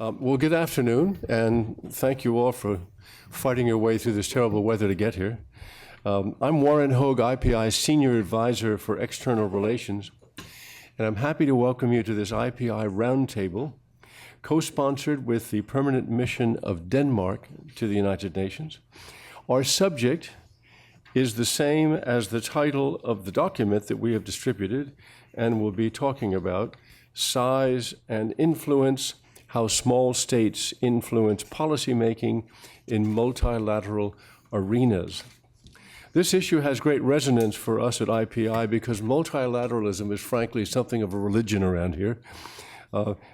Well, good afternoon, and thank you all for fighting your way through this terrible weather to get here. I'm Warren Hogue, IPI's Senior Advisor for External Relations, and I'm happy to welcome you to this IPI Roundtable, co-sponsored with the Permanent Mission of Denmark to the United Nations. Our subject is the same as the title of the document that we have distributed and will be talking about: Size and Influence, How Small States Influence Policymaking in Multilateral Arenas. This issue has great resonance for us at IPI because multilateralism is frankly something of a religion around here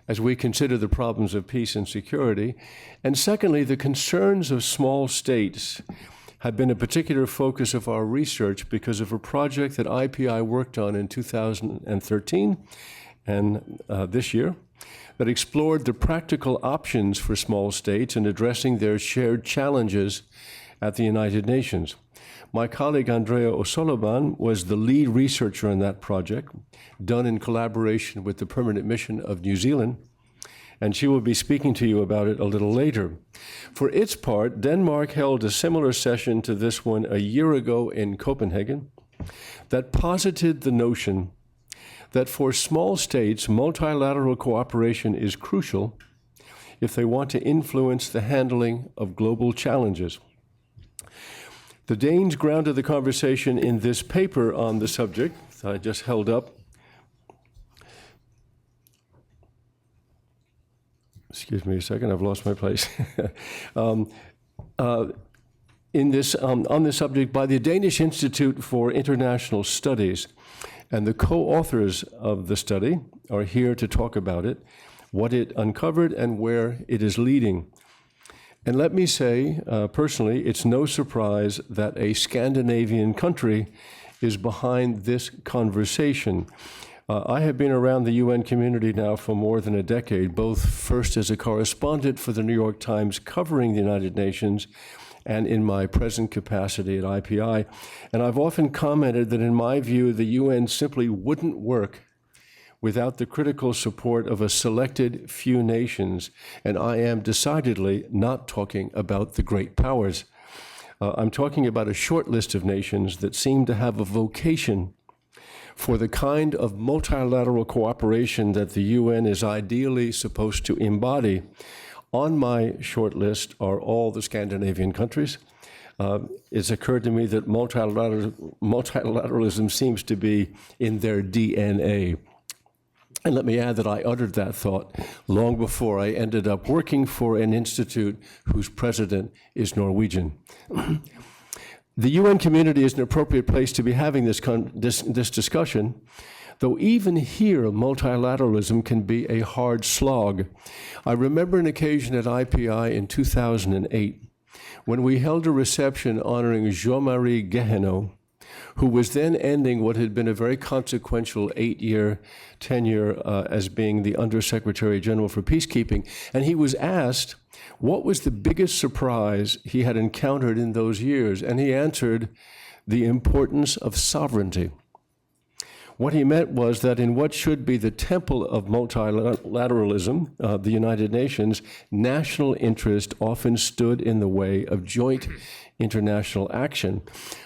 as we consider the problems of peace and security. And secondly, the concerns of small states have been a particular focus of our research because of a project that IPI worked on in 2013 and this year that explored the practical options for small states in addressing their shared challenges at the United Nations. My colleague Andrea O'Sullivan was the lead researcher in that project, done in collaboration with the Permanent Mission of New Zealand, and she will be speaking to you about it a little later. For its part, Denmark held a similar session to this one a year ago in Copenhagen that posited the notion that for small states, multilateral cooperation is crucial if they want to influence the handling of global challenges. The Danes grounded the conversation in this paper on the subject that I just held up. Excuse me a second, I've lost my place. On this subject by the Danish Institute for International Studies. And the co-authors of the study are here to talk about it, what it uncovered and where it is leading. And let me say, personally, it's no surprise that a Scandinavian country is behind this conversation. I have been around the UN community now for more than a decade, both first as a correspondent for the New York Times covering the United Nations and in my present capacity at IPI. And I've often commented that in my view, the UN simply wouldn't work without the critical support of a selected few nations. And I am decidedly not talking about the great powers. I'm talking about a short list of nations that seem to have a vocation for the kind of multilateral cooperation that the UN is ideally supposed to embody. On my short list are all the Scandinavian countries. It's occurred to me that multilateralism seems to be in their DNA. And let me add that I uttered that thought long before I ended up working for an institute whose president is Norwegian. The UN community is an appropriate place to be having this discussion, though even here, multilateralism can be a hard slog. I remember an occasion at IPI in 2008 when we held a reception honoring Jean-Marie Guéhenno, who was then ending what had been a very consequential 8-year tenure as being the Undersecretary General for Peacekeeping. And he was asked what was the biggest surprise he had encountered in those years. And he answered, the importance of sovereignty. What he meant was that in what should be the temple of multilateralism, the United Nations, national interest often stood in the way of joint international action.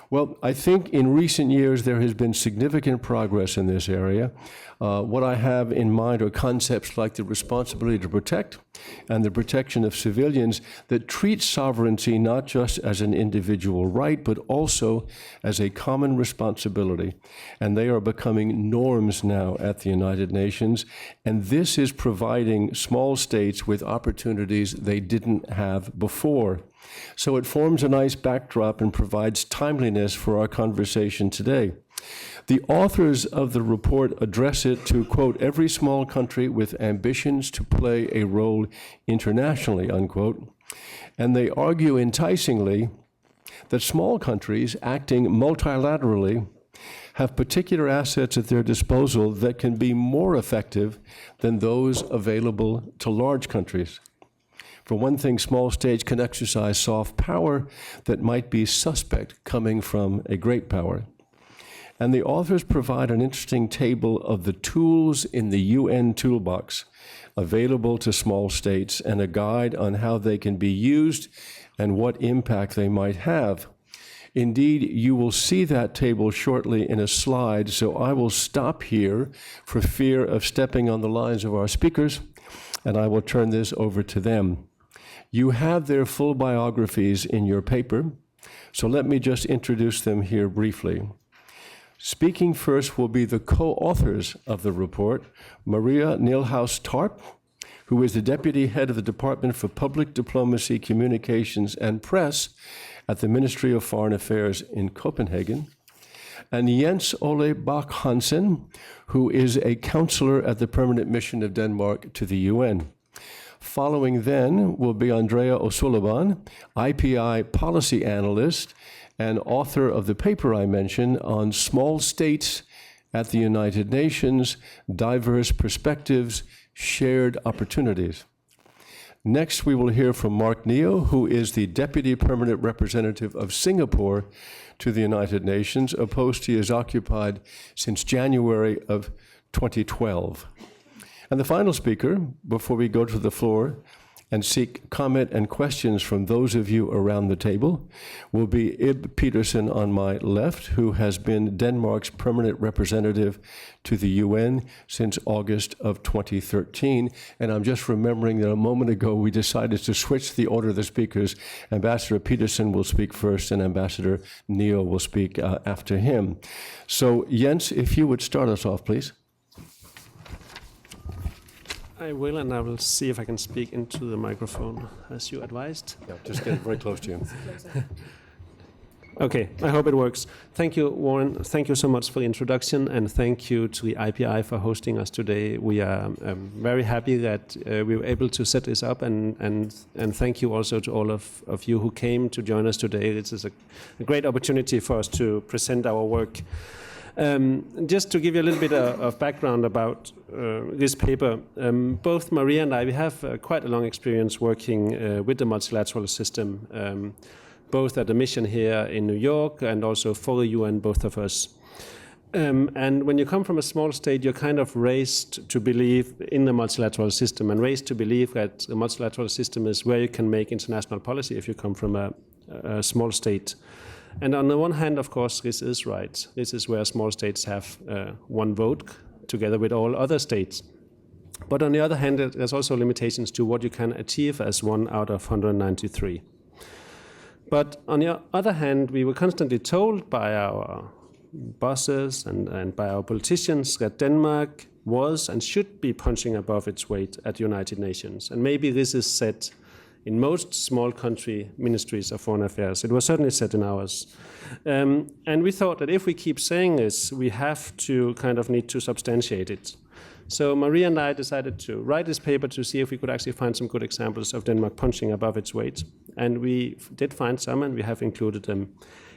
Well, I think in recent years there has been significant progress in this area. What I have in mind are concepts like the responsibility to protect and the protection of civilians that treat sovereignty not just as an individual right, but also as a common responsibility. And they are becoming norms now at the United Nations. And this is providing small states with opportunities they didn't have before. So it forms a nice backdrop and provides timeliness for our conversation today. The authors of the report address it to, quote, every small country with ambitions to play a role internationally, unquote. And they argue enticingly that small countries acting multilaterally have particular assets at their disposal that can be more effective than those available to large countries. For one thing, small states can exercise soft power that might be suspect coming from a great power. And the authors provide an interesting table of the tools in the UN toolbox available to small states and a guide on how they can be used and what impact they might have. Indeed, you will see that table shortly in a slide, so I will stop here for fear of stepping on the lines of our speakers, and I will turn this over to them. You have their full biographies in your paper, so let me just introduce them here briefly. Speaking first will be the co-authors of the report, Maria Nielhaus-Tarp, who is the Deputy Head of the Department for Public Diplomacy, Communications and Press at the Ministry of Foreign Affairs in Copenhagen, and Jens Ole Bach Hansen, who is a counselor at the Permanent Mission of Denmark to the UN. Following then will be Andrea O'Sullivan, IPI policy analyst and author of the paper I mentioned on small states at the United Nations, diverse perspectives, shared opportunities. Next, we will hear from Mark Neo, who is the Deputy Permanent Representative of Singapore to the United Nations, a post he has occupied since January of 2012. And the final speaker, before we go to the floor and seek comment and questions from those of you around the table, will be Ib Petersen on my left, who has been Denmark's permanent representative to the UN since August of 2013. And I'm just remembering that a moment ago we decided to switch the order of the speakers. Ambassador Petersen will speak first and Ambassador Neo will speak after him. So Jens, if you would start us off, please. I will, and I will see if I can speak into the microphone, as you advised. Yeah, just get very close to you. Okay, I hope it works. Thank you, Warren. Thank you so much for the introduction, and thank you to the IPI for hosting us today. We are very happy that we were able to set this up, and thank you also to all of you who came to join us today. This is a great opportunity for us to present our work. Just to give you a little bit of background about this paper, both Maria and I, we have quite a long experience working with the multilateral system, both at a mission here in New York and also for the UN, both of us. And when you come from a small state, you're kind of raised to believe in the multilateral system and raised to believe that the multilateral system is where you can make international policy if you come from a small state. And on the one hand, of course, this is right. This is where small states have one vote together with all other states. But on the other hand, there's also limitations to what you can achieve as one out of 193. But on the other hand, we were constantly told by our bosses and by our politicians that Denmark was and should be punching above its weight at the United Nations. And maybe this is said in most small country ministries of foreign affairs. It was certainly said in ours. And we thought that if we keep saying this, we have to kind of need to substantiate it. So Maria and I decided to write this paper to see if we could actually find some good examples of Denmark punching above its weight. And we did find some, and we have included them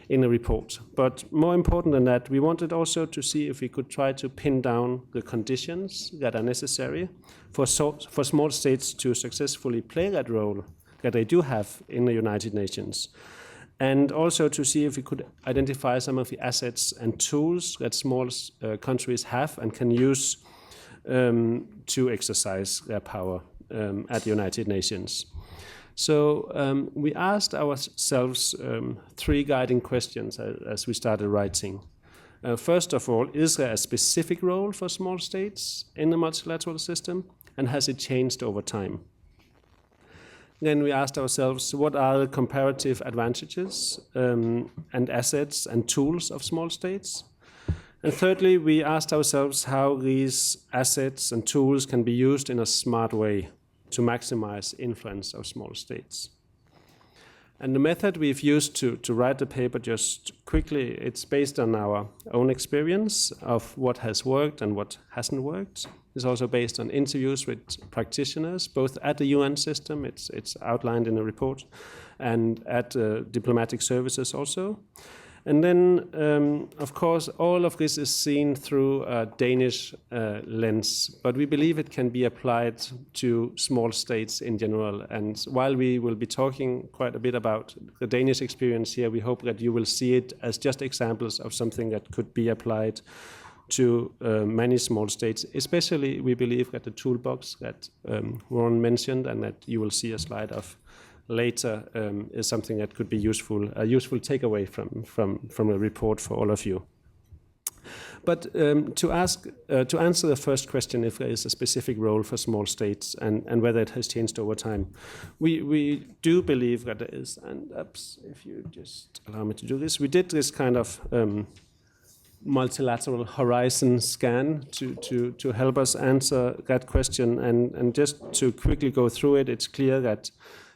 in the report. But more important than that, we wanted also to see if we could try to pin down the conditions that are necessary for small states to successfully play that role that they do have in the United Nations. And also to see if we could identify some of the assets and tools that small countries have and can use to exercise their power at the United Nations. So we asked ourselves three guiding questions as we started writing. First of all, is there a specific role for small states in the multilateral system, and has it changed over time? Then we asked ourselves, what are the comparative advantages and assets and tools of small states? And thirdly, we asked ourselves how these assets and tools can be used in a smart way to maximize influence of small states. And the method we've used to write the paper, just quickly, it's based on our own experience of what has worked and what hasn't worked. It's also based on interviews with practitioners, both at the UN system, it's outlined in the report, and at diplomatic services also. And then, of course, all of this is seen through a Danish lens, but we believe it can be applied to small states in general. And while we will be talking quite a bit about the Danish experience here, we hope that you will see it as just examples of something that could be applied to many small states. Especially, we believe that the toolbox that Warren mentioned and that you will see a slide of later is something that could be useful, a useful takeaway from a report for all of you. But to answer the first question, if there is a specific role for small states and whether it has changed over time, we do believe that there is. And if you just allow me to do this, we did this kind of multilateral horizon scan to help us answer that question. And just to quickly go through it, it's clear that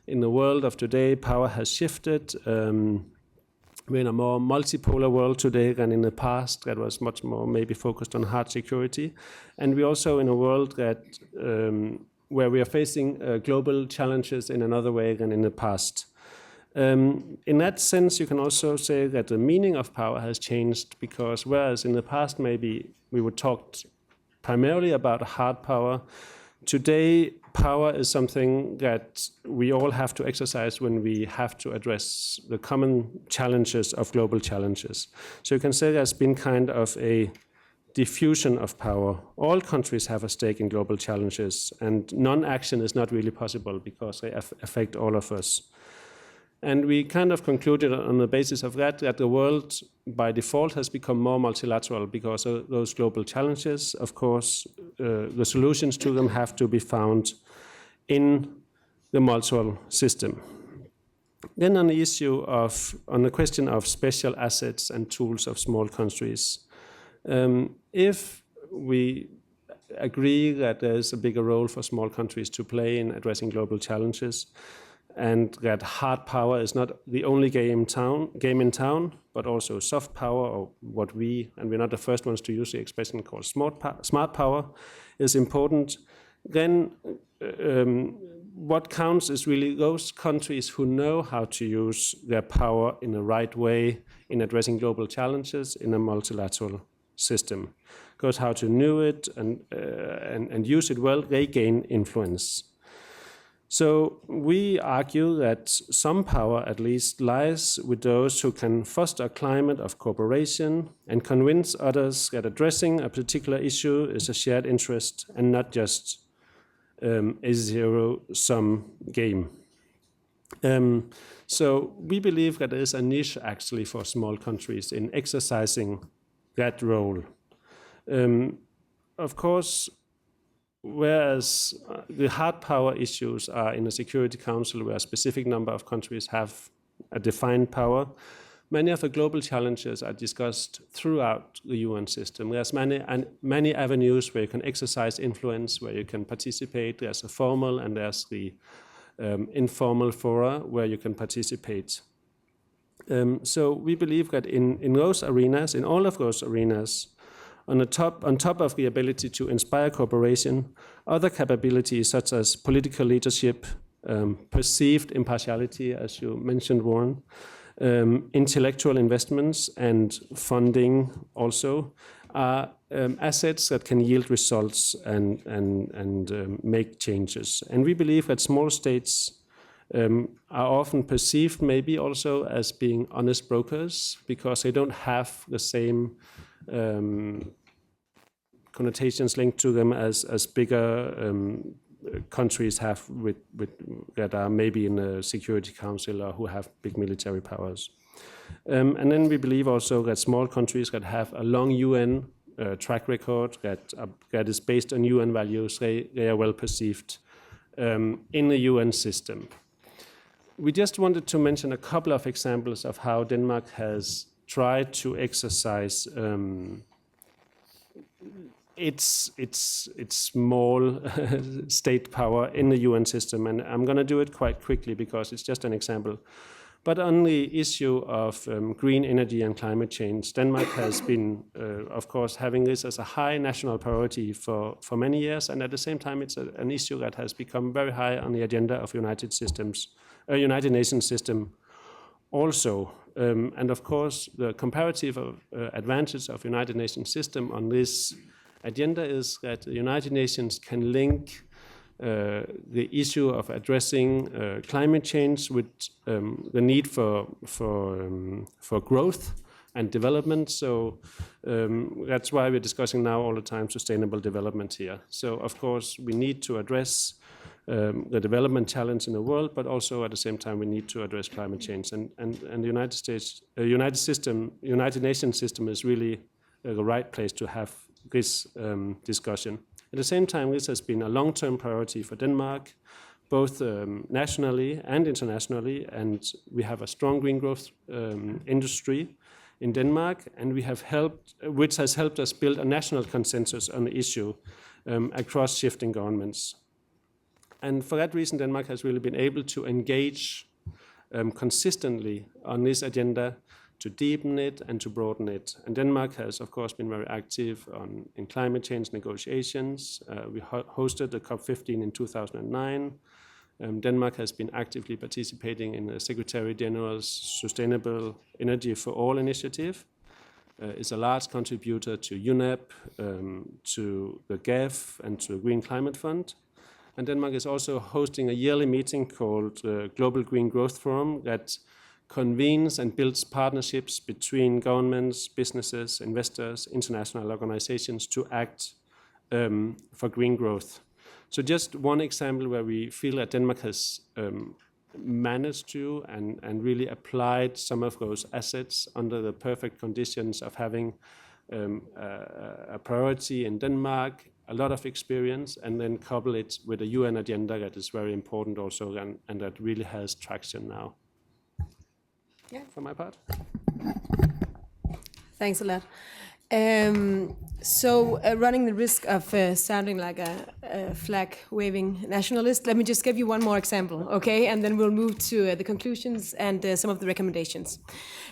in the world of today, power has shifted. We're in a more multipolar world today than in the past that was much more maybe focused on hard security. And we're also in a world that where we are facing global challenges in another way than in the past. In that sense, you can also say that the meaning of power has changed, because whereas in the past maybe we would talk primarily about hard power, today power is something that we all have to exercise when we have to address the common challenges of global challenges. So you can say there's been kind of a diffusion of power. All countries have a stake in global challenges, and non-action is not really possible because they affect all of us. And we kind of concluded on the basis of that the world by default has become more multilateral because of those global challenges. Of course, the solutions to them have to be found in the multilateral system. Then on the question of special assets and tools of small countries, if we agree that there's a bigger role for small countries to play in addressing global challenges, and that hard power is not the only game in town, but also soft power, or we're not the first ones to use the expression called smart power, is important, then what counts is really those countries who know how to use their power in the right way in addressing global challenges in a multilateral system. Because how to know it and use it well, they gain influence. So we argue that some power at least lies with those who can foster a climate of cooperation and convince others that addressing a particular issue is a shared interest and not just a zero-sum game. So we believe that there is a niche actually for small countries in exercising that role. Of course, whereas the hard power issues are in the Security Council, where a specific number of countries have a defined power, many of the global challenges are discussed throughout the UN system. There's many avenues where you can exercise influence, where you can participate. There's a formal and there's the informal fora where you can participate. So we believe that in those arenas, in all of those arenas, on top of the ability to inspire cooperation, other capabilities such as political leadership, perceived impartiality, as you mentioned, Warren, intellectual investments and funding also are assets that can yield results and make changes. And we believe that small states are often perceived maybe also as being honest brokers because they don't have the same connotations linked to them as bigger countries have that are maybe in the Security Council or who have big military powers. And then we believe also that small countries that have a long UN track record that is based on UN values, they are well perceived in the UN system. We just wanted to mention a couple of examples of how Denmark has tried to exercise its small state power in the UN system. And I'm going to do it quite quickly because it's just an example. But on the issue of green energy and climate change, Denmark has been, of course, having this as a high national priority for many years. And at the same time, it's an issue that has become very high on the agenda of United Nations system also. And of course, the comparative advantage of United Nations system on this agenda is that the United Nations can link the issue of addressing climate change with the need for growth and development. So that's why we're discussing now all the time sustainable development here. So of course we need to address the development challenge in the world, but also at the same time we need to address climate change. And the United Nations system is really the right place to have this discussion. At the same time, this has been a long-term priority for Denmark, both nationally and internationally, and we have a strong green growth industry in Denmark, and which has helped us build a national consensus on the issue across shifting governments. And for that reason, Denmark has really been able to engage consistently on this agenda, to deepen it and to broaden it. And Denmark has, of course, been very active in climate change negotiations. We hosted the COP15 in 2009. Denmark has been actively participating in the Secretary General's Sustainable Energy for All initiative. It's a large contributor to UNEP, to the GAF, and to the Green Climate Fund. And Denmark is also hosting a yearly meeting called Global Green Growth Forum that convenes and builds partnerships between governments, businesses, investors, international organizations to act for green growth. So just one example where we feel that Denmark has managed to and really applied some of those assets under the perfect conditions of having a priority in Denmark, a lot of experience, and then couple it with a UN agenda that is very important also and that really has traction now. Yeah, for my part. Thanks a lot. Running the risk of sounding like a flag-waving nationalist, let me just give you one more example, okay? And then we'll move to the conclusions and some of the recommendations.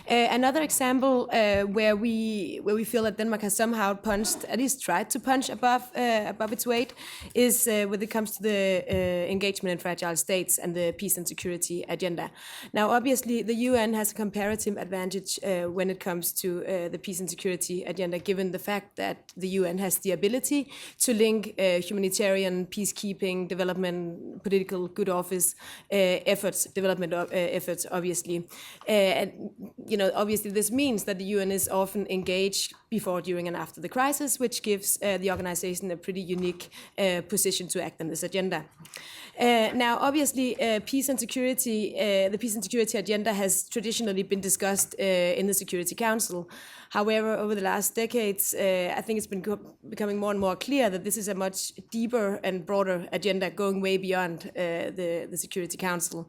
Another example where we feel that Denmark has somehow punched, at least tried to punch above its weight, is when it comes to the engagement in fragile states and the peace and security agenda. Now, obviously, the UN has a comparative advantage when it comes to the peace and security agenda, given the fact that the UN has the ability to link humanitarian, peacekeeping, development, political good office efforts, development efforts, obviously. And, obviously this means that the UN is often engaged before, during, and after the crisis, which gives the organization a pretty unique position to act on this agenda. Now, obviously, peace and security, the peace and security agenda has traditionally been discussed in the Security Council. However, over the last decades, I think it's been becoming more and more clear that this is a much deeper and broader agenda going way beyond the Security Council.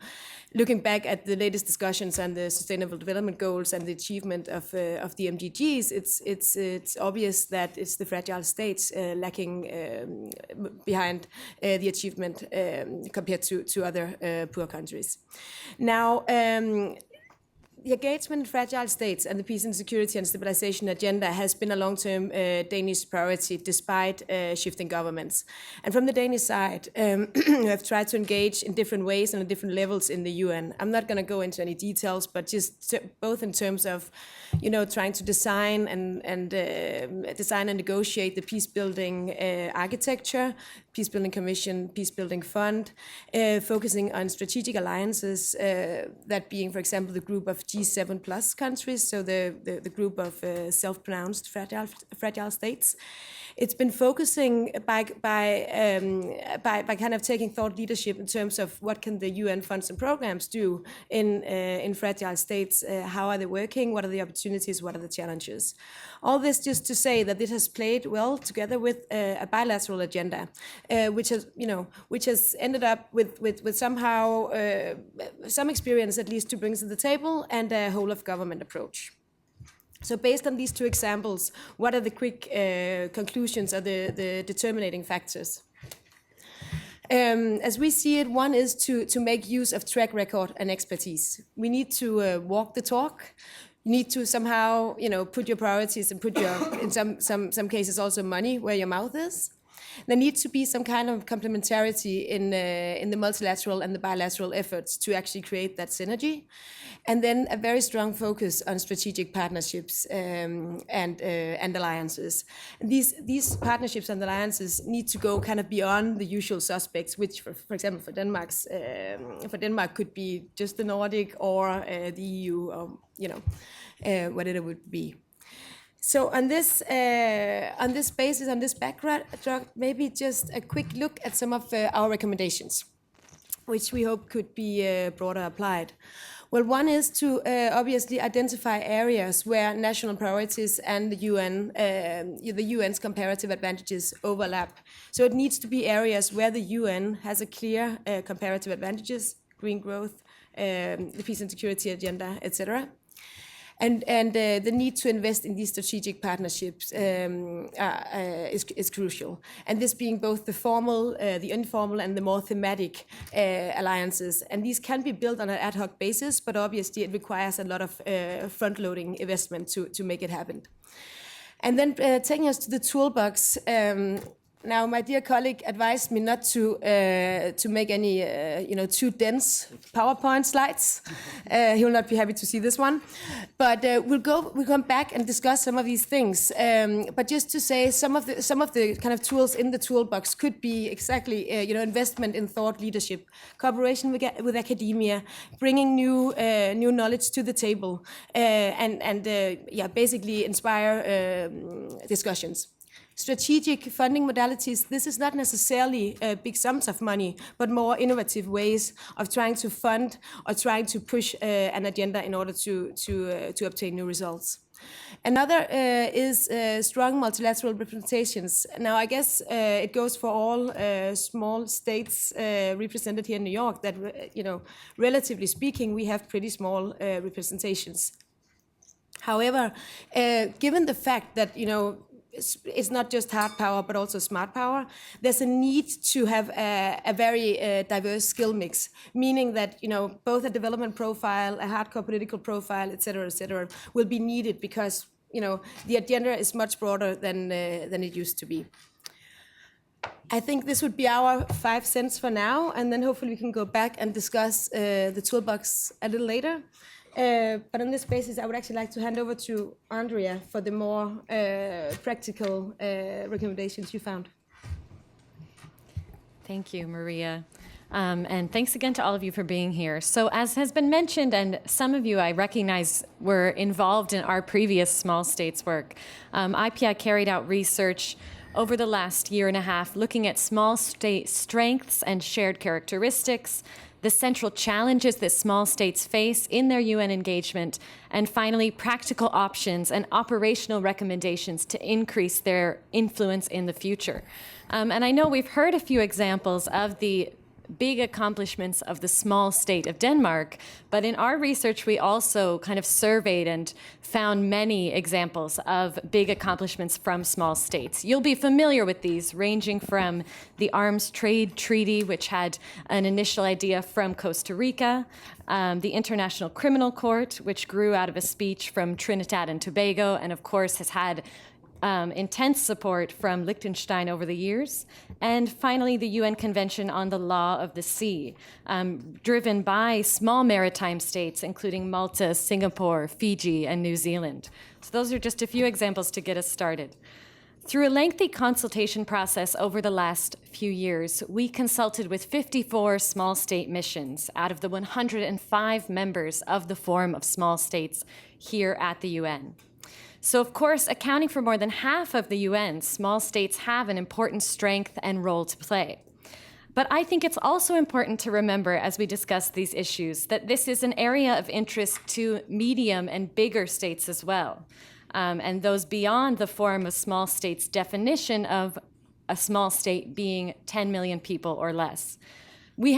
Looking back at the latest discussions on the Sustainable Development Goals and the achievement of the MDGs, it's obvious that it's the fragile states lacking behind the achievement compared to other poor countries. Now, the engagement in fragile states and the peace and security and stabilization agenda has been a long-term Danish priority despite shifting governments. And from the Danish side, we have tried to engage in different ways and at different levels in the UN. I'm not going to go into any details, but just both in terms of, trying to design and negotiate the peace-building architecture, peace-building commission, peace-building fund, focusing on strategic alliances, that being, for example, the group of G7 plus countries, so the group of self-pronounced fragile states. It's been focusing by kind of taking thought leadership in terms of what can the UN funds and programs do in fragile states, how are they working, what are the opportunities, what are the challenges. All this just to say that it has played well together with a bilateral agenda, which has ended up with somehow some experience at least to bring to the table and a whole of government approach. So based on these two examples, what are the quick conclusions or the determining factors? As we see it, one is to make use of track record and expertise. We need to walk the talk. You need to somehow, put your priorities and put your, in some cases also money where your mouth is. There needs to be some kind of complementarity in the multilateral and the bilateral efforts to actually create that synergy. And then a very strong focus on strategic partnerships and alliances. These partnerships and alliances need to go kind of beyond the usual suspects, which, for example, for Denmark could be just the Nordic or the EU, or whatever it would be. So on this basis, on this background, maybe just a quick look at some of our recommendations, which we hope could be broader applied. Well, one is to obviously identify areas where national priorities and the UN's comparative advantages overlap. So it needs to be areas where the UN has a clear comparative advantages, green growth, the peace and security agenda, etc. And the need to invest in these strategic partnerships is crucial. And this being both the formal, the informal, and the more thematic alliances. And these can be built on an ad hoc basis, but obviously it requires a lot of front-loading investment to make it happen. And then taking us to the toolbox. Now, my dear colleague advised me not to make any, too dense PowerPoint slides. He will not be happy to see this one. But we'll come back and discuss some of these things. But just to say, some of the kind of tools in the toolbox could be exactly, investment in thought leadership, cooperation with academia, bringing new knowledge to the table, and basically inspire discussions. Strategic funding modalities, this is not necessarily big sums of money, but more innovative ways of trying to fund or trying to push an agenda in order to obtain new results. Another is strong multilateral representations. Now, I guess it goes for all small states represented here in New York that, relatively speaking, we have pretty small representations. However, given the fact that, it's not just hard power, but also smart power, there's a need to have a very diverse skill mix, meaning that, both a development profile, a hardcore political profile, et cetera, will be needed because, the agenda is much broader than it used to be. I think this would be our 5 cents for now, and then hopefully we can go back and discuss the toolbox a little later. But on this basis, I would actually like to hand over to Andrea for the more practical recommendations you found. Thank you, Maria. And thanks again to all of you for being here. So as has been mentioned, and some of you I recognize were involved in our previous small states work, IPI carried out research over the last year and a half looking at small state strengths and shared characteristics, the central challenges that small states face in their UN engagement, and finally, practical options and operational recommendations to increase their influence in the future. And I know we've heard a few examples of the big accomplishments of the small state of Denmark, but in our research we also kind of surveyed and found many examples of big accomplishments from small states. You'll be familiar with these, ranging from the Arms Trade Treaty, which had an initial idea from Costa Rica, the International Criminal Court, which grew out of a speech from Trinidad and Tobago, and of course has had intense support from Liechtenstein over the years, and finally the UN Convention on the Law of the Sea, driven by small maritime states, including Malta, Singapore, Fiji, and New Zealand. So those are just a few examples to get us started. Through a lengthy consultation process over the last few years, we consulted with 54 small state missions out of the 105 members of the Forum of Small States here at the UN. So, of course, accounting for more than half of the UN, small states have an important strength and role to play. But I think it's also important to remember, as we discuss these issues, that this is an area of interest to medium and bigger states as well, and those beyond the Forum of Small States definition of a small state being 10 million people or less.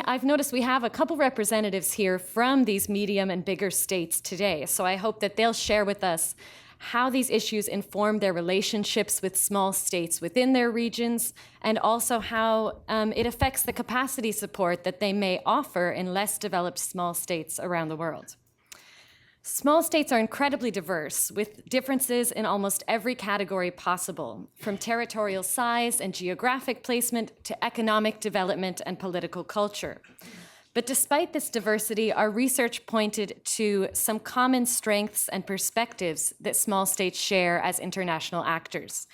I've noticed we have a couple representatives here from these medium and bigger states today, so I hope that they'll share with us how these issues inform their relationships with small states within their regions, and also how it affects the capacity support that they may offer in less developed small states around the world. Small states are incredibly diverse, with differences in almost every category possible, from territorial size and geographic placement to economic development and political culture. But despite this diversity, our research pointed to some common strengths and perspectives that small states share as international actors.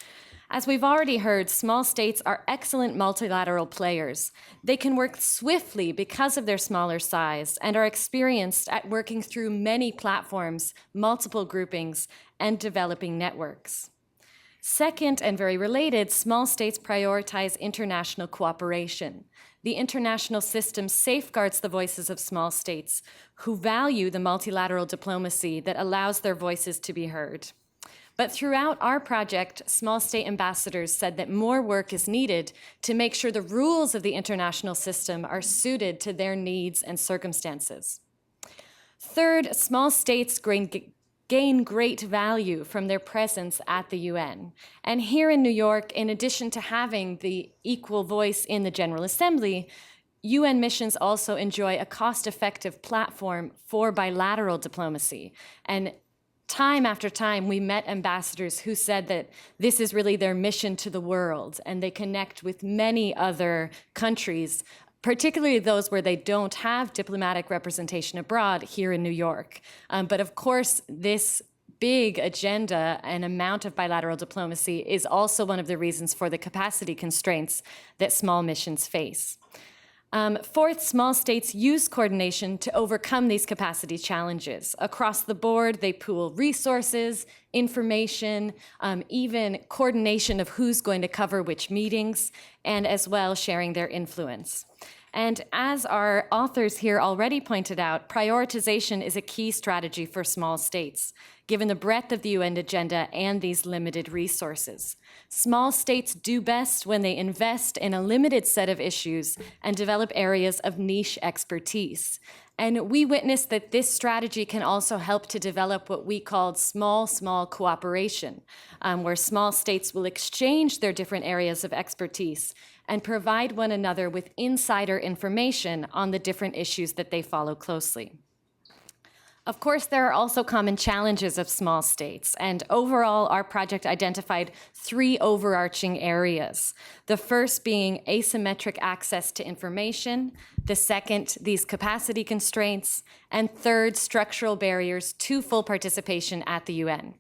As we've already heard, small states are excellent multilateral players. They can work swiftly because of their smaller size and are experienced at working through many platforms, multiple groupings, and developing networks. Second, and very related, small states prioritize international cooperation. The international system safeguards the voices of small states who value the multilateral diplomacy that allows their voices to be heard. But throughout our project, small state ambassadors said that more work is needed to make sure the rules of the international system are suited to their needs and circumstances. Third, small states gain great value from their presence at the UN. And here in New York, in addition to having the equal voice in the General Assembly, UN missions also enjoy a cost-effective platform for bilateral diplomacy. And time after time, we met ambassadors who said that this is really their mission to the world, and they connect with many other countries, particularly those where they don't have diplomatic representation abroad here in New York. But of course, this big agenda and amount of bilateral diplomacy is also one of the reasons for the capacity constraints that small missions face. Fourth, small states use coordination to overcome these capacity challenges. Across the board, they pool resources, information, even coordination of who's going to cover which meetings, and as well sharing their influence. And as our authors here already pointed out, prioritization is a key strategy for small states, given the breadth of the UN agenda and these limited resources. Small states do best when they invest in a limited set of issues and develop areas of niche expertise. And we witnessed that this strategy can also help to develop what we called small cooperation, where small states will exchange their different areas of expertise and provide one another with insider information on the different issues that they follow closely. Of course, there are also common challenges of small states, and overall, our project identified 3 overarching areas. The first being asymmetric access to information, the second, these capacity constraints, and third, structural barriers to full participation at the UN.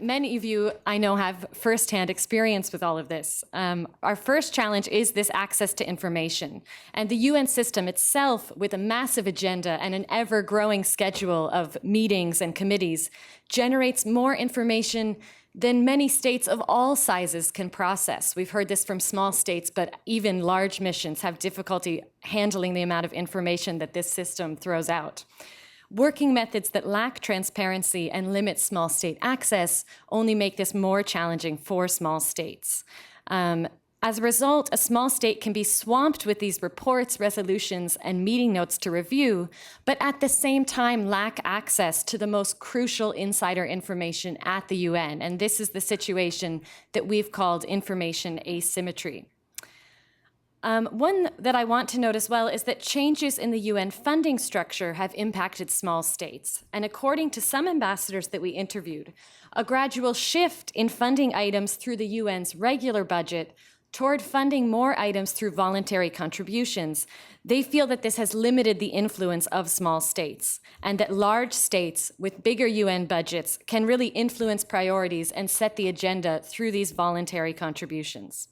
Many of you, I know, have firsthand experience with all of this. Our first challenge is this access to information. And the UN system itself, with a massive agenda and an ever-growing schedule of meetings and committees, generates more information than many states of all sizes can process. We've heard this from small states, but even large missions have difficulty handling the amount of information that this system throws out. Working methods that lack transparency and limit small state access only make this more challenging for small states. As a result, a small state can be swamped with these reports, resolutions, and meeting notes to review, but at the same time lack access to the most crucial insider information at the UN. And this is the situation that we've called information asymmetry. One that I want to note as well is that changes in the UN funding structure have impacted small states. And according to some ambassadors that we interviewed, a gradual shift in funding items through the UN's regular budget toward funding more items through voluntary contributions, they feel that this has limited the influence of small states, and that large states with bigger UN budgets can really influence priorities and set the agenda through these voluntary contributions.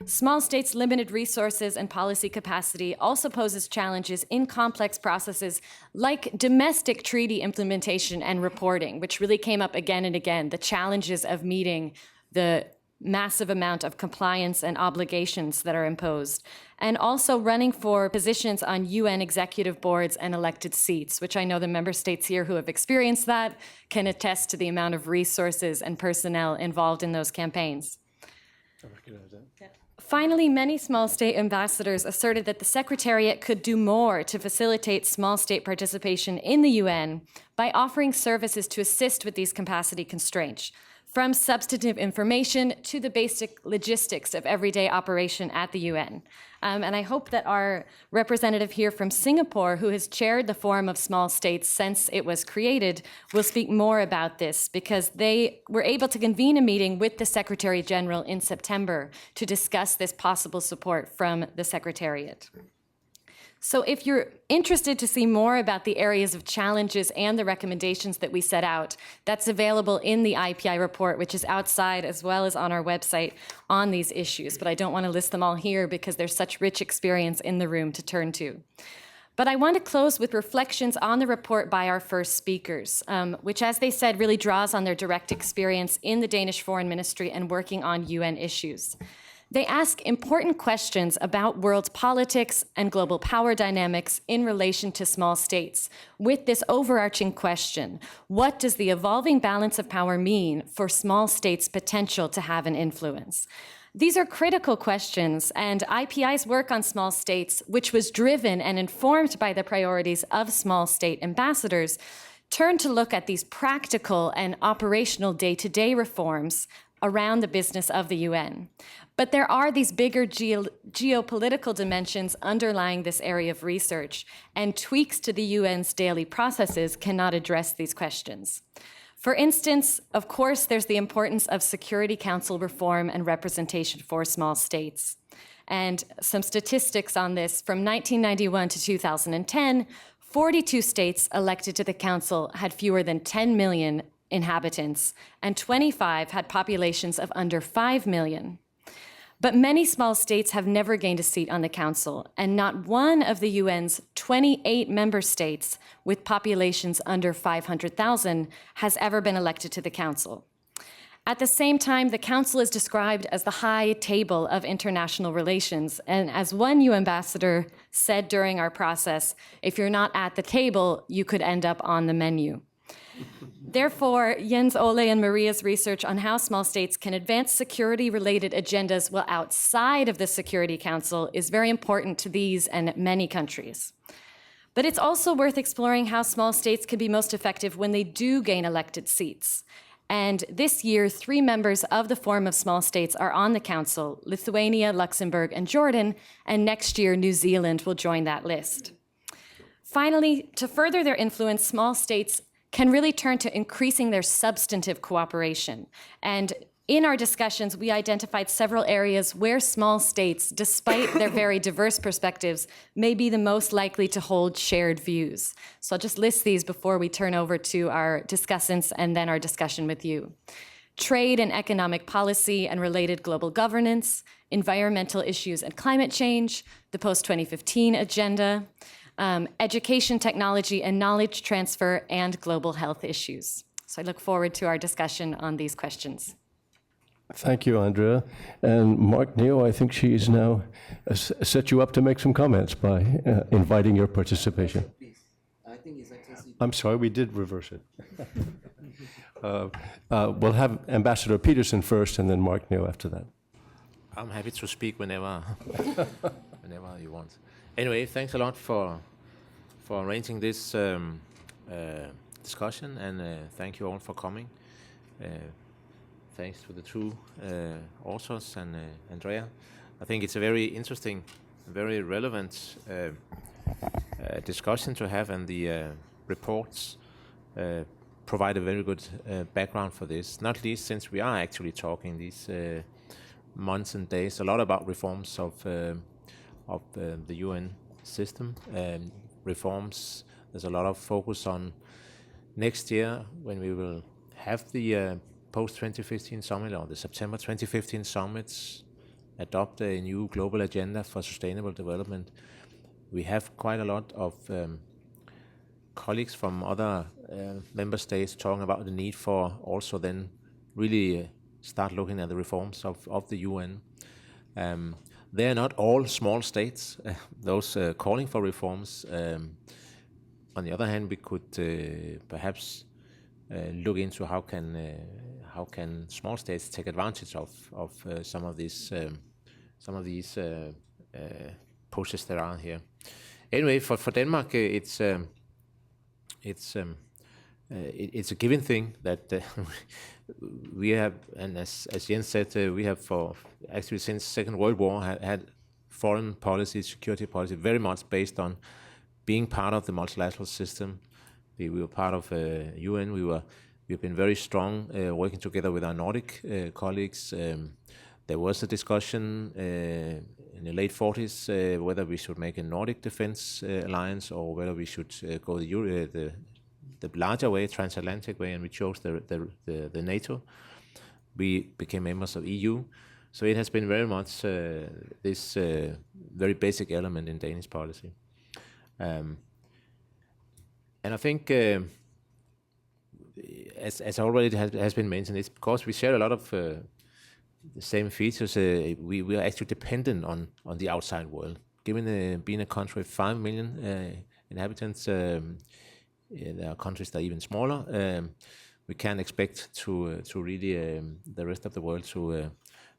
Small states' limited resources and policy capacity also poses challenges in complex processes like domestic treaty implementation and reporting, which really came up again and again, the challenges of meeting the massive amount of compliance and obligations that are imposed, and also running for positions on UN executive boards and elected seats, which I know the member states here who have experienced that can attest to the amount of resources and personnel involved in those campaigns. I recognize that. Yeah. Finally, many small state ambassadors asserted that the Secretariat could do more to facilitate small state participation in the UN by offering services to assist with these capacity constraints. from substantive information to the basic logistics of everyday operation at the UN. And I hope that our representative here from Singapore, who has chaired the Forum of Small States since it was created, will speak more about this, because they were able to convene a meeting with the Secretary General in September to discuss this possible support from the Secretariat. So if you're interested to see more about the areas of challenges and the recommendations that we set out, that's available in the IPI report, which is outside as well as on our website on these issues. But I don't want to list them all here because there's such rich experience in the room to turn to. But I want to close with reflections on the report by our first speakers, which, as they said, really draws on their direct experience in the Danish Foreign Ministry and working on UN issues. They ask important questions about world politics and global power dynamics in relation to small states, with this overarching question: what does the evolving balance of power mean for small states' potential to have an influence? These are critical questions, and IPI's work on small states, which was driven and informed by the priorities of small state ambassadors, turned to look at these practical and operational day-to-day reforms around the business of the UN. But there are these bigger geopolitical dimensions underlying this area of research, and tweaks to the UN's daily processes cannot address these questions. For instance, of course, there's the importance of Security Council reform and representation for small states. And some statistics on this: from 1991 to 2010, 42 states elected to the Council had fewer than 10 million inhabitants, and 25 had populations of under 5 million. But many small states have never gained a seat on the Council, and not one of the UN's 28 member states with populations under 500,000 has ever been elected to the Council. At the same time, the Council is described as the high table of international relations, and as one UN ambassador said during our process, if you're not at the table, you could end up on the menu. Therefore, Jens Ole and Maria's research on how small states can advance security-related agendas while outside of the Security Council is very important to these and many countries. But it's also worth exploring how small states can be most effective when they do gain elected seats. And this year, 3 members of the Forum of Small States are on the Council: Lithuania, Luxembourg, and Jordan, and next year, New Zealand will join that list. Finally, to further their influence, small states can really turn to increasing their substantive cooperation. And in our discussions, we identified several areas where small states, despite their very diverse perspectives, may be the most likely to hold shared views. So I'll just list these before we turn over to our discussants and then our discussion with you. Trade and economic policy and related global governance, environmental issues and climate change, the post-2015 agenda, education, technology, and knowledge transfer, and global health issues. So I look forward to our discussion on these questions. Thank you, Andrea. And Mark Neo, I think she is now set you up to make some comments by inviting your participation. Please. I think it's actually... I'm sorry, we did reverse it. We'll have Ambassador Peterson first, and then Mark Neo after that. I'm happy to speak whenever you want. Anyway, thanks a lot for arranging this discussion, and thank you all for coming. Thanks to the two authors and Andrea. I think it's a very interesting, very relevant discussion to have, and the reports provide a very good background for this, not least since we are actually talking these months and days a lot about reforms of the UN system. Reforms, there's a lot of focus on next year when we will have the post-2015 summit, or the September 2015 summits, adopt a new global agenda for sustainable development. We have quite a lot of colleagues from other member states talking about the need for also then really start looking at the reforms of the UN. They are not all small states, those calling for reforms. On the other hand, we could perhaps look into how can small states take advantage of some of these pushes that are here. Anyway, for Denmark, it's it's a given thing that we have, and as Jens said, we have for actually since Second World War had foreign policy, security policy, very much based on being part of the multilateral system. We were part of UN. We've been very strong working together with our Nordic colleagues. There was a discussion in the late 40s whether we should make a Nordic defense alliance or whether we should go the larger way, transatlantic way, and we chose the NATO. We became members of EU. So it has been very much this very basic element in Danish policy. And I think, as already has been mentioned, it's because we share a lot of the same features. We are actually dependent on the outside world. Given being a country with 5 million inhabitants, there are countries that are even smaller. We can't expect to really the rest of the world to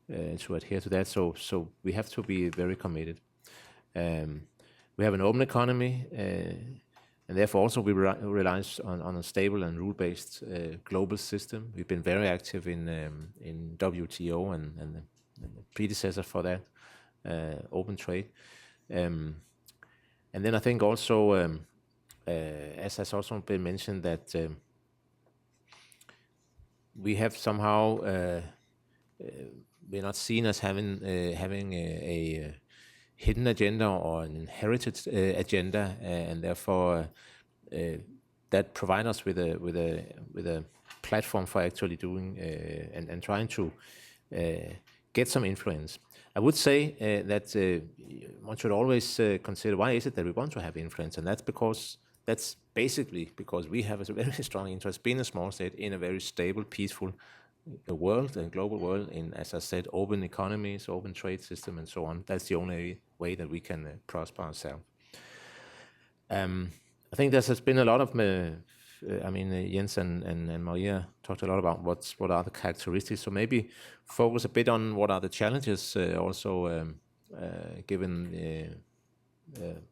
adhere to that. So we have to be very committed. We have an open economy, and therefore also we rely on a stable and rule-based global system. We've been very active in WTO and the predecessor for that, open trade. And then I think also, as has also been mentioned, that we have somehow we're not seen as having a hidden agenda or an inherited agenda, and therefore that provides us with a platform for actually doing and trying to get some influence. I would say that one should always consider why is it that we want to have influence, and that's basically because we have a very strong interest, being a small state in a very stable, peaceful world and global world, in, as I said, open economies, open trade system, and so on. That's the only way that we can prosper ourselves. I think there has been a lot of, Jens and Maria talked a lot about what are the characteristics. So maybe focus a bit on what are the challenges also, given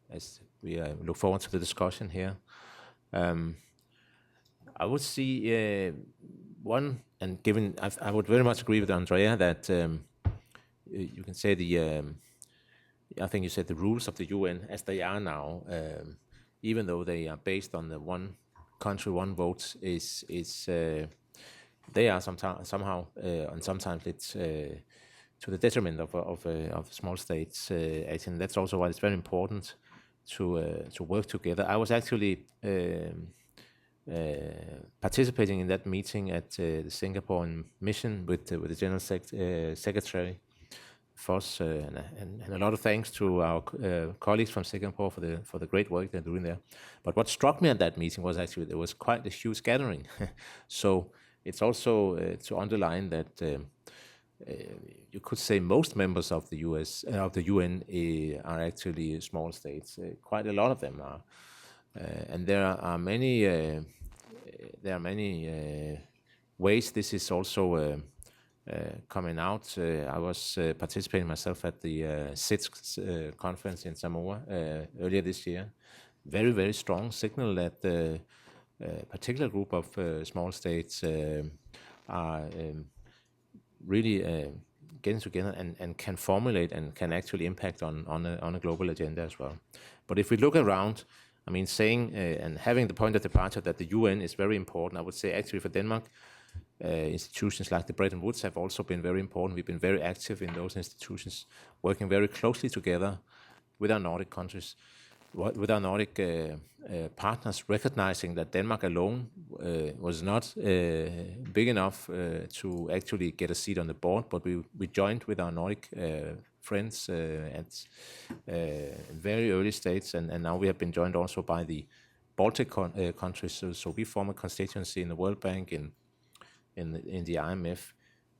as we look forward to the discussion here. I would see one, and given I would very much agree with Andrea that you can say I think you said the rules of the UN as they are now, even though they are based on the one country, one vote, they are somehow and sometimes it's to the detriment of small states. And that's also why it's very important to work together. I was actually participating in that meeting at the Singapore mission with the General Secretary Foss, and a lot of thanks to our colleagues from Singapore for the great work they're doing there. But what struck me at that meeting was actually there was quite a huge gathering. So it's also to underline that you could say most members of the UN are actually small states. Quite a lot of them are. And there are many ways this is also coming out. I was participating myself at the SITS conference in Samoa earlier this year. Very, very strong signal that a particular group of small states are really getting together and can formulate and can actually impact on a global agenda as well. But if we look around, saying and having the point of departure that the UN is very important, I would say actually for Denmark, institutions like the Bretton Woods have also been very important. We've been very active in those institutions, working very closely together with our Nordic countries, with our Nordic partners, recognizing that Denmark alone was not big enough to actually get a seat on the board, but we joined with our Nordic friends at very early stages, and now we have been joined also by the Baltic countries. So we form a constituency in the World Bank, in the IMF.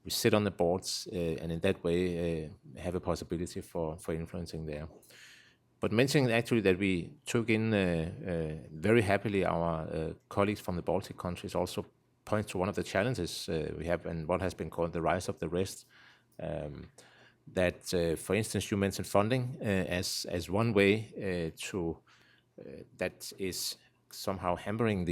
We sit on the boards, and in that way have a possibility for influencing there. But mentioning actually that we took in very happily our colleagues from the Baltic countries also points to one of the challenges we have, and what has been called the rise of the rest. That, for instance, you mentioned funding as one way that is somehow hampering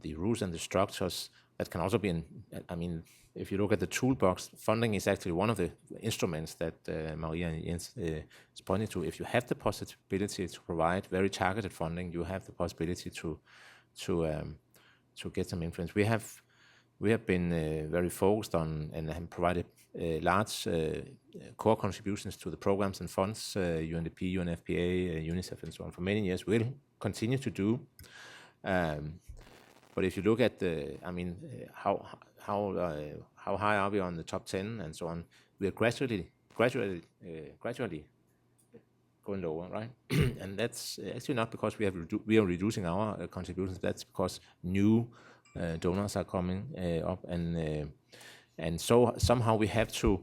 the rules and the structures that can also be I mean, if you look at the toolbox, funding is actually one of the instruments that Maria and Jens is pointing to. If you have the possibility to provide very targeted funding, you have the possibility to get some influence. We have been very focused on and have provided large core contributions to the programs and funds, UNDP, UNFPA, UNICEF, and so on for many years. We'll continue to do. But if you look at how high are we on the top 10 and so on, we are gradually going lower, right? And that's actually not because we are reducing our contributions. That's because new donors are coming up, and so somehow we have to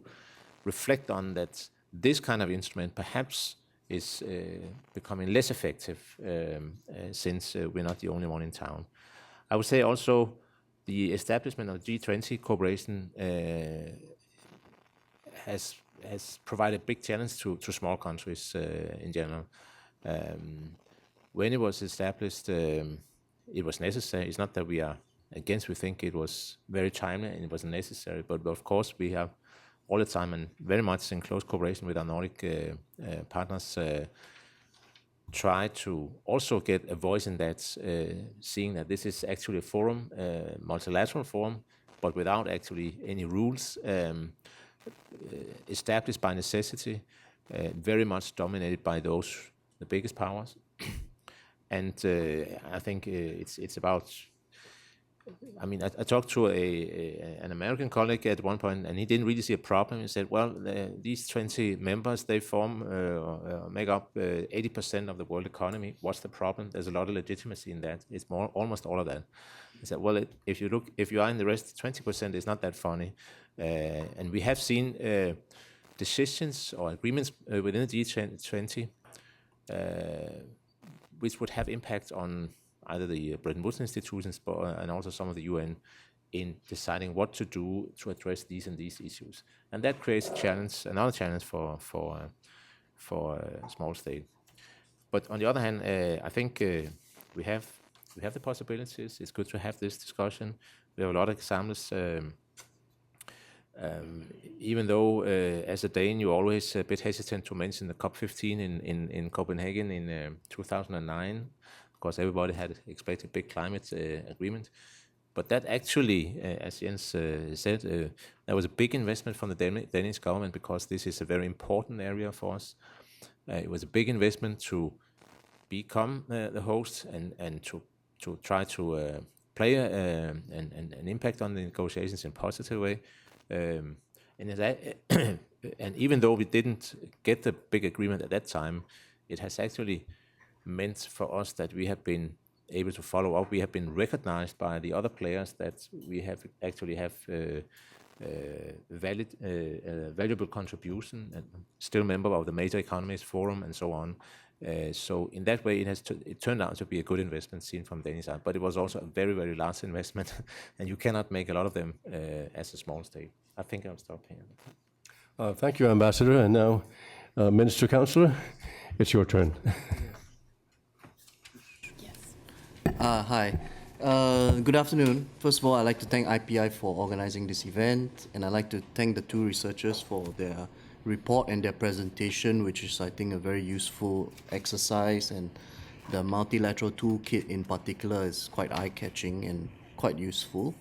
reflect on that. This kind of instrument perhaps is becoming less effective since we're not the only one in town. I would say also the establishment of G20 cooperation has provided big challenge to small countries in general. When it was established, it was necessary. It's not that we are against. We think it was very timely and it was necessary. But of course, we have all the time and very much in close cooperation with our Nordic partners try to also get a voice in that, seeing that this is actually a forum, multilateral forum, but without actually any rules, established by necessity, very much dominated by the biggest powers. And I think it's about, I mean, I talked to an American colleague at one point, and he didn't really see a problem. He said, well, these 20 members, they make up 80% of the world economy. What's the problem? There's a lot of legitimacy in that. It's almost all of that. He said, well, if you are in the rest, 20% is not that funny. And we have seen decisions or agreements within the G20 which would have impact on either the Bretton Woods institutions and also some of the UN in deciding what to do to address these and these issues. And that creates another challenge for a small state. But on the other hand, I think we have the possibilities. It's good to have this discussion. We have a lot of examples. Even though, as a Dane, you're always a bit hesitant to mention the COP15 in Copenhagen in 2009, because everybody had expected big climate agreement. But that actually, as Jens said, there was a big investment from the Danish government, because this is a very important area for us. It was a big investment to become the host and to try to play an impact on the negotiations in a positive way. And even though we didn't get the big agreement at that time, it has actually meant for us that we have been able to follow up. We have been recognized by the other players that we have valuable contribution, and still member of the Major Economies Forum and so on. So in that way, it turned out to be a good investment seen from Danish side, but it was also a very, very large investment, and you cannot make a lot of them as a small state. I think I'll stop here. Thank you, Ambassador. And now, Minister Councillor, it's your turn. Hi. Good afternoon. First of all, I'd like to thank IPI for organizing this event, and I'd like to thank the two researchers for their report and their presentation, which is, I think, a very useful exercise, and the multilateral toolkit in particular is quite eye-catching and quite useful.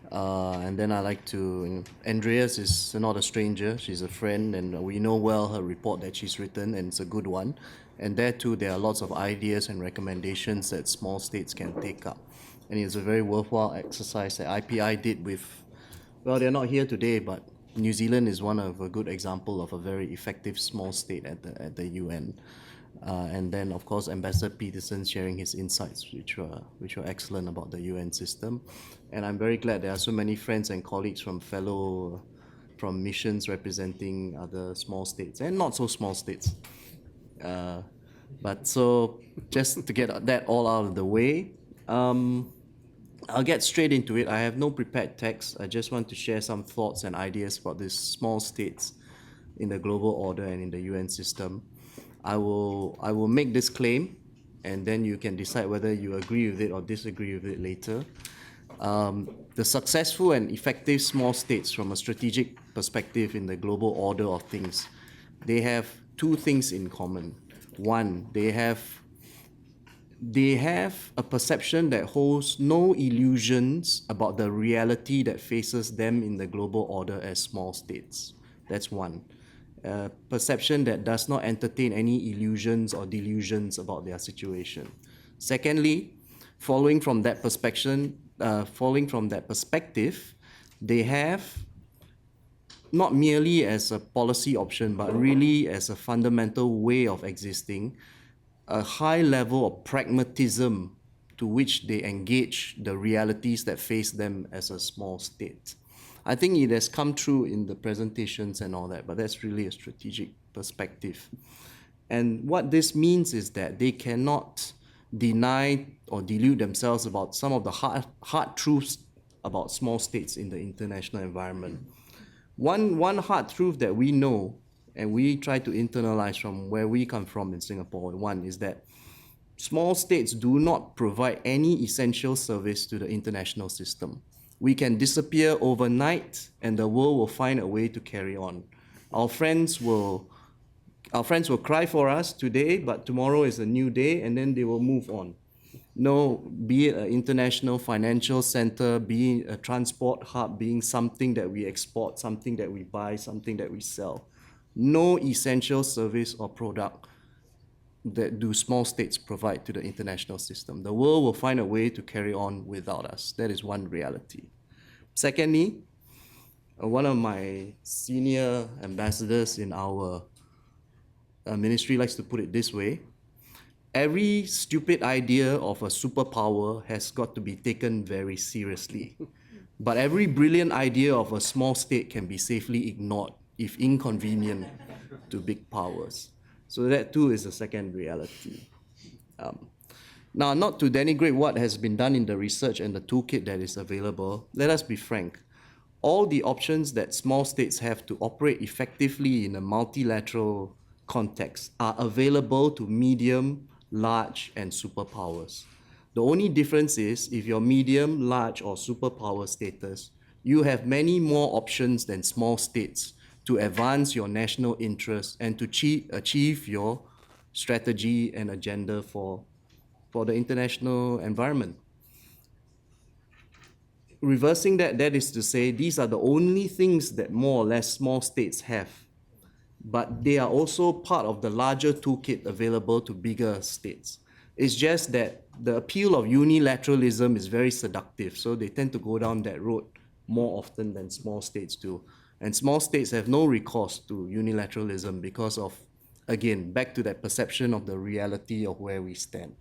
And then I like to, Andreas is not a stranger, she's a friend, and we know well her report that she's written, and it's a good one. And there too, there are lots of ideas and recommendations that small states can take up. And it's a very worthwhile exercise that IPI did with, well, they're not here today, but New Zealand is one of a good example of a very effective small state at the UN. And then, of course, Ambassador Peterson sharing his insights, which were excellent about the UN system. And I'm very glad there are so many friends and colleagues from missions representing other small states and not so small states. But so, just to get that all out of the way, I'll get straight into it. I have no prepared text. I just want to share some thoughts and ideas about these small states in the global order and in the UN system. I will make this claim and then you can decide whether you agree with it or disagree with it later. The successful and effective small states from a strategic perspective in the global order of things, they have two things in common. One, they have a perception that holds no illusions about the reality that faces them in the global order as small states. That's one. Perception that does not entertain any illusions or delusions about their situation. Secondly, following from that perspective, they have, not merely as a policy option, but really as a fundamental way of existing, a high level of pragmatism to which they engage the realities that face them as a small state. I think it has come through in the presentations and all that, but that's really a strategic perspective. And what this means is that they cannot deny or delude themselves about some of the hard truths about small states in the international environment. One hard truth that we know and we try to internalize from where we come from in Singapore, one is that small states do not provide any essential service to the international system. We can disappear overnight and the world will find a way to carry on. Our friends will cry for us today, but tomorrow is a new day and then they will move on. No, be it an international financial center, be it a transport hub, being something that we export, something that we buy, something that we sell. No essential service or product that do small states provide to the international system. The world will find a way to carry on without us. That is one reality. Secondly, one of my senior ambassadors in our ministry likes to put it this way: every stupid idea of a superpower has got to be taken very seriously. But every brilliant idea of a small state can be safely ignored if inconvenient to big powers. So that too is a second reality. Now, not to denigrate what has been done in the research and the toolkit that is available, let us be frank. All the options that small states have to operate effectively in a multilateral context are available to medium, large, and superpowers. The only difference is if you're medium, large, or superpower status, you have many more options than small states to advance your national interests and to achieve your strategy and agenda for the international environment. Reversing that is to say these are the only things that more or less small states have, but they are also part of the larger toolkit available to bigger states. It's just that the appeal of unilateralism is very seductive, so they tend to go down that road more often than small states do. And small states have no recourse to unilateralism because of, again, back to that perception of the reality of where we stand.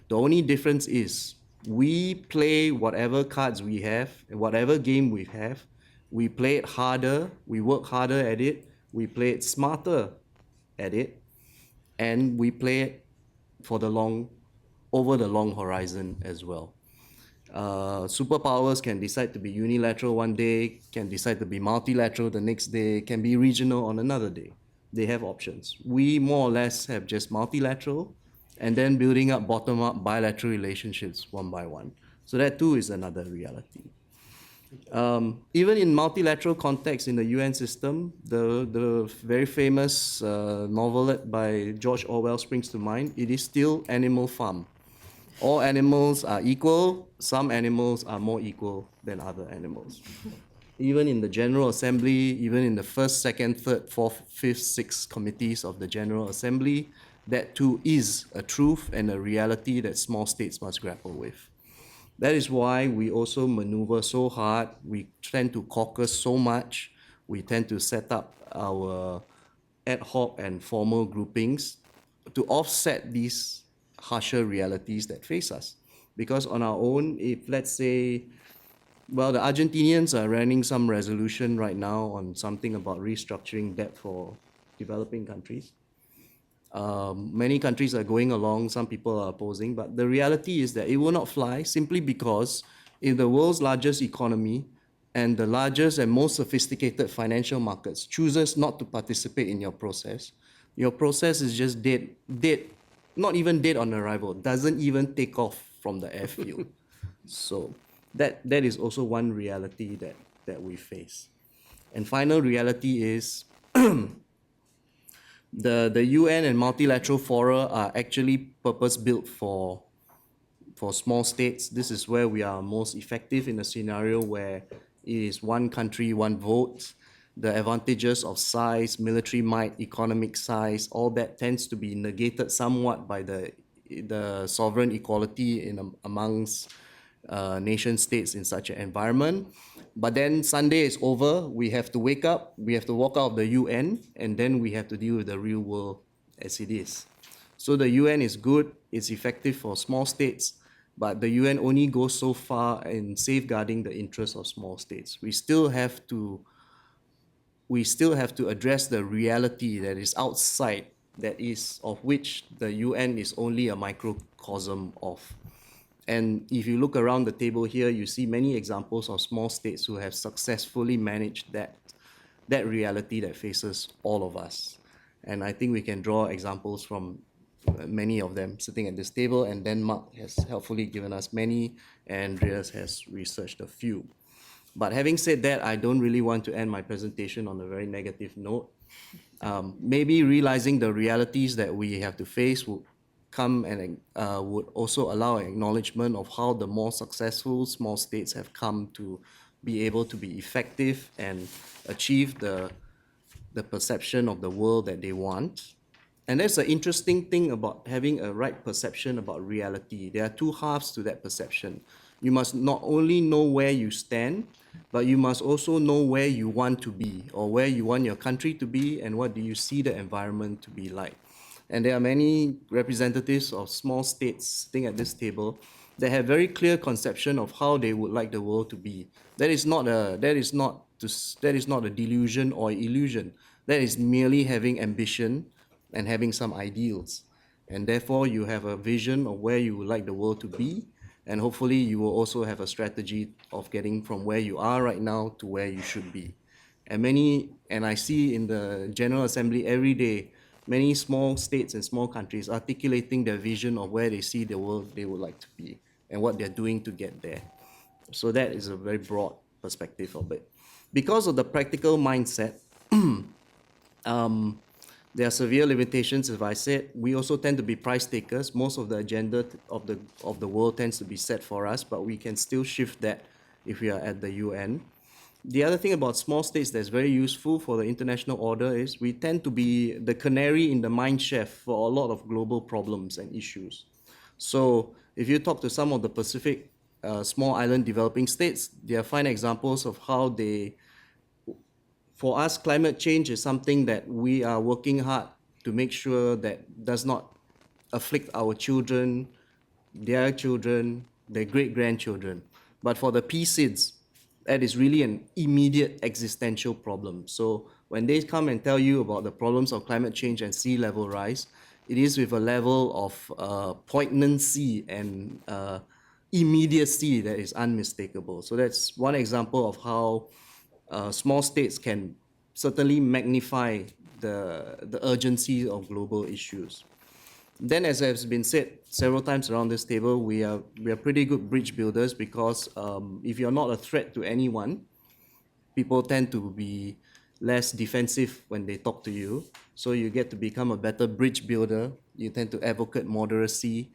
The only difference is we play whatever cards we have, whatever game we have, we play it harder, we work harder at it, we play it smarter at it, and we play it for over the long horizon as well. Superpowers can decide to be unilateral one day, can decide to be multilateral the next day, can be regional on another day. They have options. We more or less have just multilateral and then building up bottom-up bilateral relationships one by one. So that too is another reality. Even in multilateral context in the UN system, the very famous novelette by George Orwell springs to mind. It is still Animal Farm. All animals are equal. Some animals are more equal than other animals. Even in the General Assembly, even in the first, second, third, fourth, fifth, sixth committees of the General Assembly, that too is a truth and a reality that small states must grapple with. That is why we also maneuver so hard. We tend to caucus so much. We tend to set up our ad hoc and formal groupings to offset these harsher realities that face us. Because on our own, if let's say, well, the Argentinians are running some resolution right now on something about restructuring debt for developing countries. Many countries are going along, some people are opposing, but the reality is that it will not fly simply because if the world's largest economy and the largest and most sophisticated financial markets chooses not to participate in your process is just dead not even dead on arrival, doesn't even take off from the airfield. So that is also one reality that we face. And final reality is the UN and multilateral fora are actually purpose-built for small states. This is where we are most effective in a scenario where it is one country, one vote. The advantages of size, military might, economic size, all that tends to be negated somewhat by the sovereign equality amongst nation states in such an environment. But then Sunday is over, we have to wake up, we have to walk out of the UN, and then we have to deal with the real world as it is. So the UN is good, it's effective for small states, but the UN only goes so far in safeguarding the interests of small states. We still have to address the reality that is outside, that is of which the UN is only a microcosm of. And if you look around the table here, you see many examples of small states who have successfully managed that reality that faces all of us. And I think we can draw examples from many of them sitting at this table, and Denmark has helpfully given us many, and Andreas has researched a few. But having said that, I don't really want to end my presentation on a very negative note. Maybe realizing the realities that we have to face will come and would also allow an acknowledgement of how the more successful small states have come to be able to be effective and achieve the perception of the world that they want. And that's an interesting thing about having a right perception about reality. There are two halves to that perception. You must not only know where you stand, but you must also know where you want to be, or where you want your country to be, and what do you see the environment to be like. And there are many representatives of small states sitting at this table that have very clear conception of how they would like the world to be. That is not a delusion or illusion. That is merely having ambition and having some ideals. And therefore you have a vision of where you would like the world to be, and hopefully you will also have a strategy of getting from where you are right now to where you should be. And I see in the General Assembly every day, many small states and small countries articulating their vision of where they see the world they would like to be and what they're doing to get there. So that is a very broad perspective of it. Because of the practical mindset, there are severe limitations, as I said. We also tend to be price takers. Most of the agenda of the world tends to be set for us, but we can still shift that if we are at the UN. The other thing about small states that's very useful for the international order is we tend to be the canary in the mine shaft for a lot of global problems and issues. So if you talk to some of the Pacific small island developing states, they are fine examples of how for us, climate change is something that we are working hard to make sure that does not afflict our children, their great-grandchildren. But for the PCIDs, that is really an immediate existential problem. So when they come and tell you about the problems of climate change and sea level rise, it is with a level of poignancy and immediacy that is unmistakable. So that's one example of how small states can certainly magnify the urgency of global issues. Then, as has been said several times around this table, we are pretty good bridge builders, because if you're not a threat to anyone, people tend to be less defensive when they talk to you. So you get to become a better bridge builder. You tend to advocate moderacy.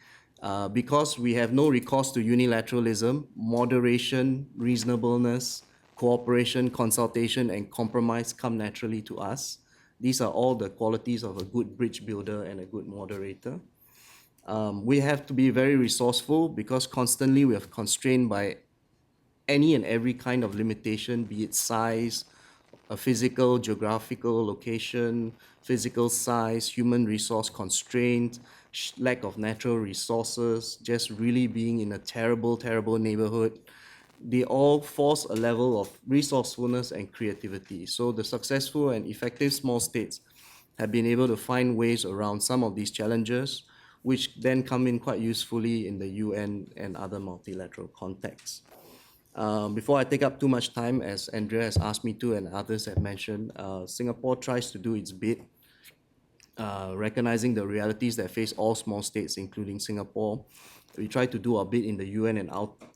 Because we have no recourse to unilateralism, moderation, reasonableness, cooperation, consultation, and compromise come naturally to us. These are all the qualities of a good bridge builder and a good moderator. We have to be very resourceful, because constantly we are constrained by any and every kind of limitation, be it size, a physical, geographical location, physical size, human resource constraint, lack of natural resources, just really being in a terrible, terrible neighborhood. They all force a level of resourcefulness and creativity. So the successful and effective small states have been able to find ways around some of these challenges, which then come in quite usefully in the UN and other multilateral contexts. Before I take up too much time, as Andrea has asked me to and others have mentioned, Singapore tries to do its bit recognizing the realities that face all small states, including Singapore. We try to do our bit in the UN and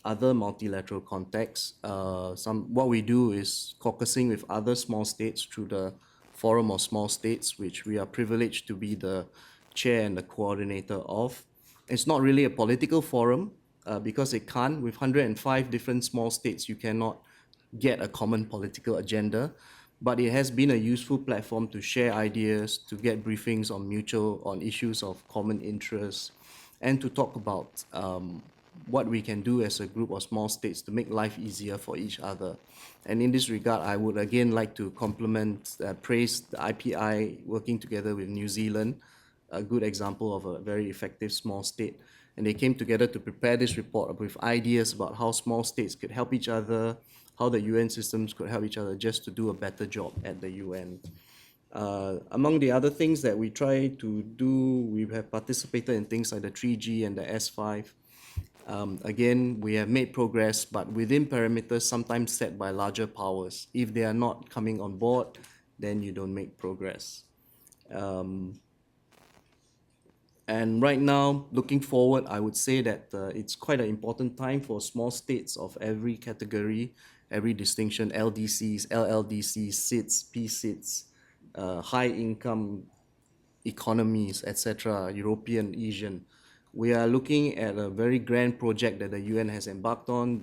other multilateral contexts. What we do is caucusing with other small states through the Forum of Small States, which we are privileged to be the chair and the coordinator of. It's not really a political forum because it can't. With 105 different small states, you cannot get a common political agenda. But it has been a useful platform to share ideas, to get briefings on issues of common interest, and to talk about what we can do as a group of small states to make life easier for each other. And in this regard, I would again like to praise the IPI working together with New Zealand, a good example of a very effective small state. And they came together to prepare this report with ideas about how small states could help each other, how the UN systems could help each other just to do a better job at the UN. Among the other things that we try to do, we have participated in things like the 3G and the S5. Again, we have made progress, but within parameters sometimes set by larger powers. If they are not coming on board, then you don't make progress. And right now, looking forward, I would say that it's quite an important time for small states of every category, every distinction, LDCs, LLDCs, SIDS, PSIDS, high-income economies, etc., European, Asian. We are looking at a very grand project that the UN has embarked on.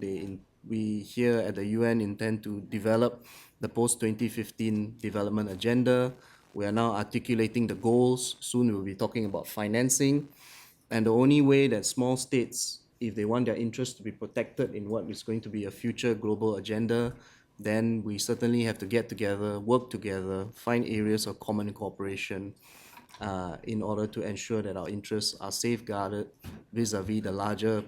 We here at the UN intend to develop the post-2015 development agenda. We are now articulating the goals. Soon we'll be talking about financing. And the only way that small states, if they want their interests to be protected in what is going to be a future global agenda, then we certainly have to get together, work together, find areas of common cooperation in order to ensure that our interests are safeguarded vis-a-vis the larger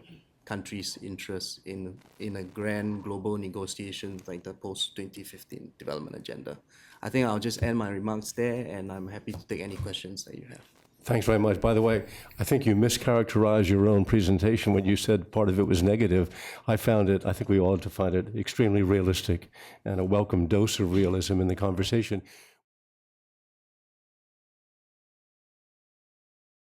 countries' interests in a grand global negotiation like the post-2015 development agenda. I think I'll just end my remarks there, and I'm happy to take any questions that you have. Thanks very much. By the way, I think you mischaracterized your own presentation when you said part of it was negative. I think we all find it extremely realistic and a welcome dose of realism in the conversation.